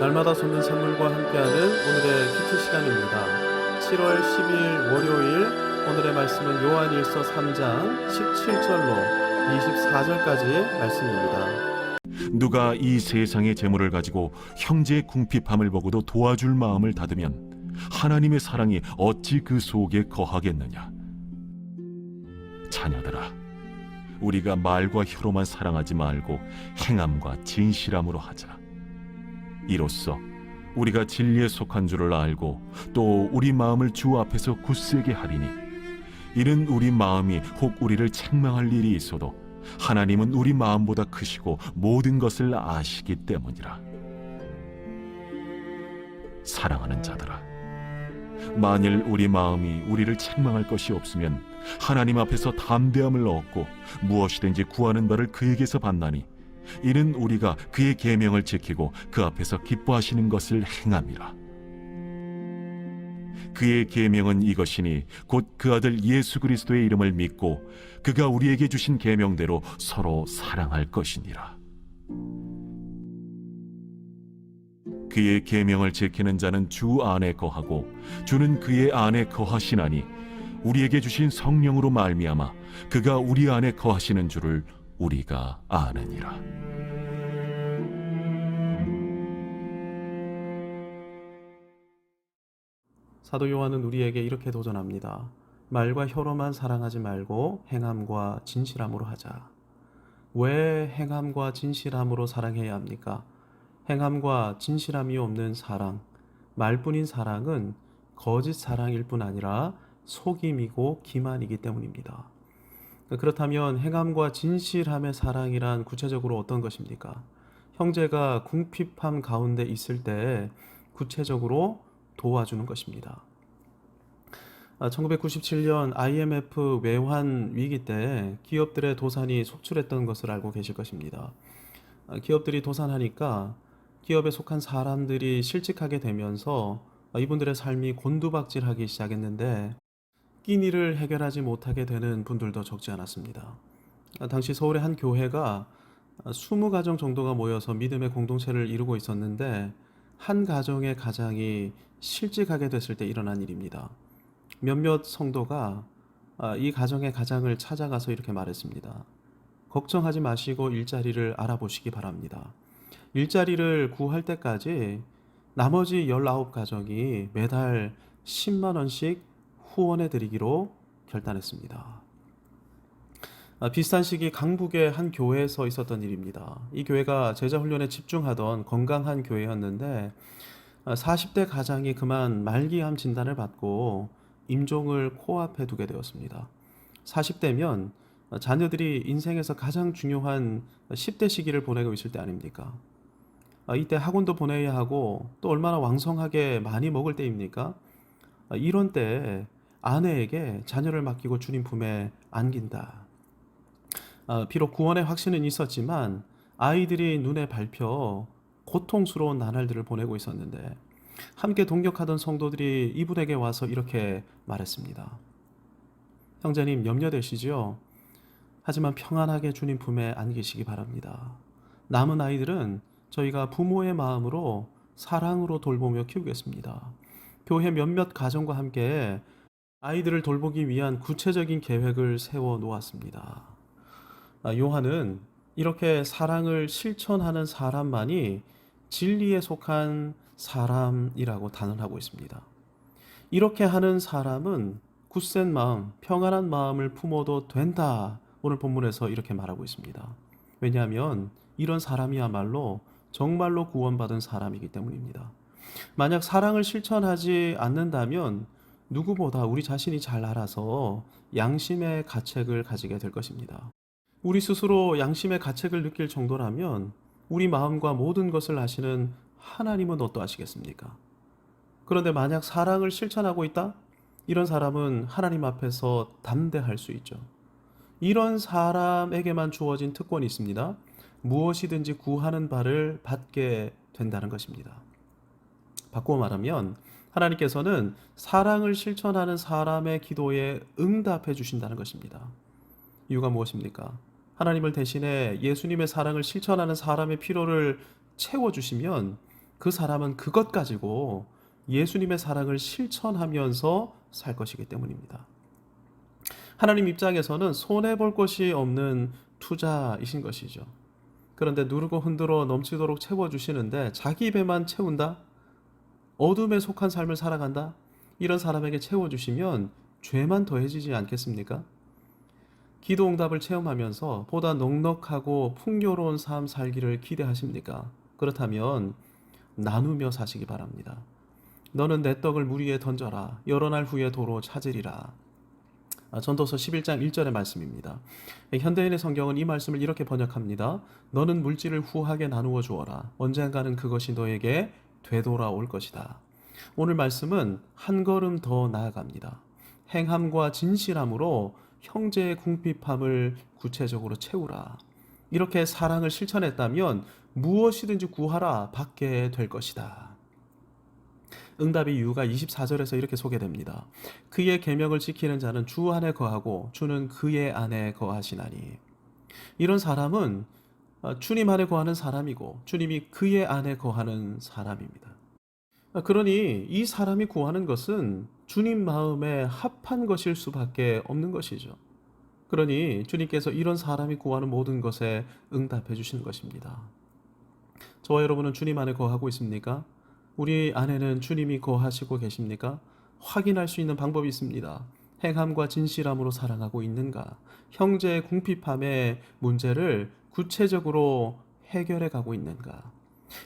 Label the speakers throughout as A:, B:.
A: 날마다 솟는 샘물과 함께하는 오늘의 큐티 시간입니다. 7월 12일 월요일 오늘의 말씀은 요한일서 3장 17절로 24절까지의 말씀입니다.
B: 누가 이 세상의 재물을 가지고 형제의 궁핍함을 보고도 도와줄 마음을 닫으면 하나님의 사랑이 어찌 그 속에 거하겠느냐. 자녀들아, 우리가 말과 혀로만 사랑하지 말고 행함과 진실함으로 하자. 이로써 우리가 진리에 속한 줄을 알고 또 우리 마음을 주 앞에서 굳세게 하리니, 이는 우리 마음이 혹 우리를 책망할 일이 있어도 하나님은 우리 마음보다 크시고 모든 것을 아시기 때문이라. 사랑하는 자들아, 만일 우리 마음이 우리를 책망할 것이 없으면 하나님 앞에서 담대함을 얻고 무엇이든지 구하는 바를 그에게서 받나니, 이는 우리가 그의 계명을 지키고 그 앞에서 기뻐하시는 것을 행함이라. 그의 계명은 이것이니 곧 그 아들 예수 그리스도의 이름을 믿고 그가 우리에게 주신 계명대로 서로 사랑할 것이니라. 그의 계명을 지키는 자는 주 안에 거하고 주는 그의 안에 거하시나니, 우리에게 주신 성령으로 말미암아 그가 우리 안에 거하시는 줄을 우리가 아느니라.
A: 사도 요한은 우리에게 이렇게 도전합니다. 말과 혀로만 사랑하지 말고 행함과 진실함으로 하자. 왜 행함과 진실함으로 사랑해야 합니까? 행함과 진실함이 없는 사랑, 말뿐인 사랑은 거짓 사랑일 뿐 아니라 속임이고 기만이기 때문입니다. 그렇다면 행함과 진실함의 사랑이란 구체적으로 어떤 것입니까? 형제가 궁핍함 가운데 있을 때 구체적으로 도와주는 것입니다. 1997년 IMF 외환 위기 때 기업들의 도산이 속출했던 것을 알고 계실 것입니다. 기업들이 도산하니까 기업에 속한 사람들이 실직하게 되면서 이분들의 삶이 곤두박질하기 시작했는데, 끼니를 해결하지 못하게 되는 분들도 적지 않았습니다. 당시 서울의 한 교회가 20가정 정도가 모여서 믿음의 공동체를 이루고 있었는데, 한 가정의 가장이 실직하게 됐을 때 일어난 일입니다. 몇몇 성도가 이 가정의 가장을 찾아가서 이렇게 말했습니다. 걱정하지 마시고 일자리를 알아보시기 바랍니다. 일자리를 구할 때까지 나머지 19가정이 매달 10만 원씩 후원해 드리기로 결단했습니다. 비슷한 시기 강북의 한 교회에서 있었던 일입니다. 이 교회가 제자 훈련에 집중하던 건강한 교회였는데, 40대 가장이 그만 말기암 진단을 받고 임종을 코앞에 두게 되었습니다. 40대면 자녀들이 인생에서 가장 중요한 10대 시기를 보내고 있을 때 아닙니까? 이때 학원도 보내야 하고 또 얼마나 왕성하게 많이 먹을 때입니까? 이런 때에 아내에게 자녀를 맡기고 주님 품에 안긴다. 비록 구원의 확신은 있었지만 아이들이 눈에 밟혀 고통스러운 나날들을 보내고 있었는데, 함께 동역하던 성도들이 이분에게 와서 이렇게 말했습니다. 형제님, 염려되시죠? 하지만 평안하게 주님 품에 안기시기 바랍니다. 남은 아이들은 저희가 부모의 마음으로 사랑으로 돌보며 키우겠습니다. 교회 몇몇 가정과 함께 아이들을 돌보기 위한 구체적인 계획을 세워 놓았습니다. 요한은 이렇게 사랑을 실천하는 사람만이 진리에 속한 사람이라고 단언하고 있습니다. 이렇게 하는 사람은 굳센 마음, 평안한 마음을 품어도 된다. 오늘 본문에서 이렇게 말하고 있습니다. 왜냐하면 이런 사람이야말로 정말로 구원받은 사람이기 때문입니다. 만약 사랑을 실천하지 않는다면 누구보다 우리 자신이 잘 알아서 양심의 가책을 가지게 될 것입니다. 우리 스스로 양심의 가책을 느낄 정도라면 우리 마음과 모든 것을 아시는 하나님은 어떠하시겠습니까? 그런데 만약 사랑을 실천하고 있다? 이런 사람은 하나님 앞에서 담대할 수 있죠. 이런 사람에게만 주어진 특권이 있습니다. 무엇이든지 구하는 바를 받게 된다는 것입니다. 바꾸어 말하면 하나님께서는 사랑을 실천하는 사람의 기도에 응답해 주신다는 것입니다. 이유가 무엇입니까? 하나님을 대신해 예수님의 사랑을 실천하는 사람의 필요를 채워주시면 그 사람은 그것 가지고 예수님의 사랑을 실천하면서 살 것이기 때문입니다. 하나님 입장에서는 손해볼 것이 없는 투자이신 것이죠. 그런데 누르고 흔들어 넘치도록 채워주시는데 자기 배만 채운다? 어둠에 속한 삶을 살아간다? 이런 사람에게 채워주시면 죄만 더해지지 않겠습니까? 기도 응답을 체험하면서 보다 넉넉하고 풍요로운 삶 살기를 기대하십니까? 그렇다면 나누며 사시기 바랍니다. 너는 내 떡을 물 위에 던져라. 여러 날 후에 도로 찾으리라. 전도서 11장 1절의 말씀입니다. 현대인의 성경은 이 말씀을 이렇게 번역합니다. 너는 물질을 후하게 나누어 주어라. 언젠가는 그것이 너에게 되돌아올 것이다. 오늘 말씀은 한 걸음 더 나아갑니다. 행함과 진실함으로 형제의 궁핍함을 구체적으로 채우라. 이렇게 사랑을 실천했다면 무엇이든지 구하라 받게 될 것이다. 응답의 이유가 24절에서 이렇게 소개됩니다. 그의 계명을 지키는 자는 주 안에 거하고 주는 그의 안에 거하시나니. 이런 사람은 주님 안에 거하는 사람이고 주님이 그의 안에 거하는 사람입니다. 그러니 이 사람이 구하는 것은 주님 마음에 합한 것일 수밖에 없는 것이죠. 그러니 주님께서 이런 사람이 구하는 모든 것에 응답해 주시는 것입니다. 저와 여러분은 주님 안에 거하고 있습니까? 우리 안에는 주님이 거하시고 계십니까? 확인할 수 있는 방법이 있습니다. 행함과 진실함으로 사랑하고 있는가? 형제의 궁핍함의 문제를 구체적으로 해결해 가고 있는가?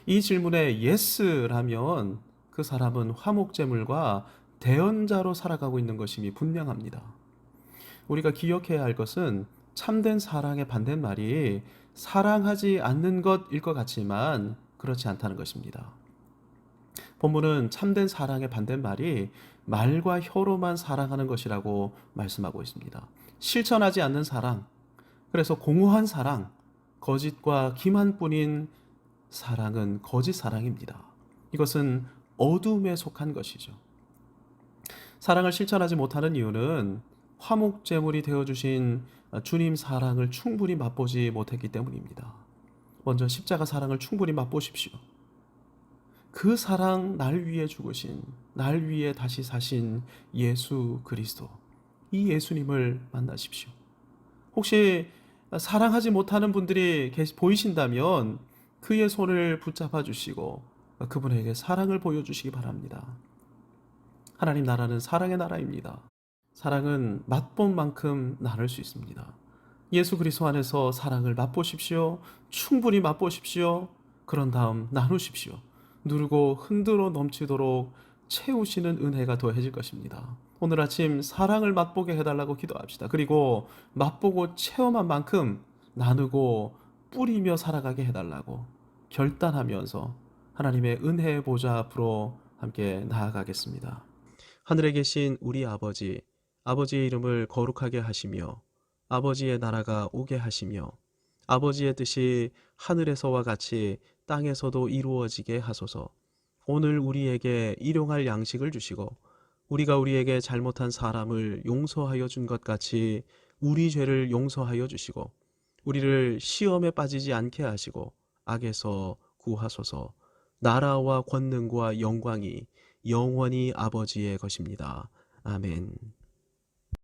A: 이 질문에 예스라면 그 사람은 화목제물과 대언자로 살아가고 있는 것임이 분명합니다. 우리가 기억해야 할 것은 참된 사랑의 반대말이 사랑하지 않는 것일 것 같지만 그렇지 않다는 것입니다. 본문은 참된 사랑의 반대말이 말과 혀로만 사랑하는 것이라고 말씀하고 있습니다. 실천하지 않는 사랑, 그래서 공허한 사랑, 거짓과 기만뿐인 사랑은 거짓 사랑입니다. 이것은 어둠에 속한 것이죠. 사랑을 실천하지 못하는 이유는 화목제물이 되어주신 주님 사랑을 충분히 맛보지 못했기 때문입니다. 먼저 십자가 사랑을 충분히 맛보십시오. 그 사랑, 날 위해 죽으신, 날 위해 다시 사신 예수 그리스도, 이 예수님을 만나십시오. 혹시 사랑하지 못하는 분들이 보이신다면 그의 손을 붙잡아 주시고 그분에게 사랑을 보여주시기 바랍니다. 하나님 나라는 사랑의 나라입니다. 사랑은 맛본 만큼 나눌 수 있습니다. 예수 그리스도 안에서 사랑을 맛보십시오. 충분히 맛보십시오. 그런 다음 나누십시오. 누르고 흔들어 넘치도록 채우시는 은혜가 더해질 것입니다. 오늘 아침 사랑을 맛보게 해달라고 기도합시다. 그리고 맛보고 체험한 만큼 나누고 뿌리며 살아가게 해달라고 결단하면서 하나님의 은혜의 보좌 앞으로 함께 나아가겠습니다. 하늘에 계신 우리 아버지, 아버지의 이름을 거룩하게 하시며 아버지의 나라가 오게 하시며 아버지의 뜻이 하늘에서와 같이 땅에서도 이루어지게 하소서. 오늘 우리에게 일용할 양식을 주시고 우리가 우리에게 잘못한 사람을 용서하여 준 것 같이 우리 죄를 용서하여 주시고 우리를 시험에 빠지지 않게 하시고 악에서 구하소서. 나라와 권능과 영광이 영원히 아버지의 것입니다. 아멘.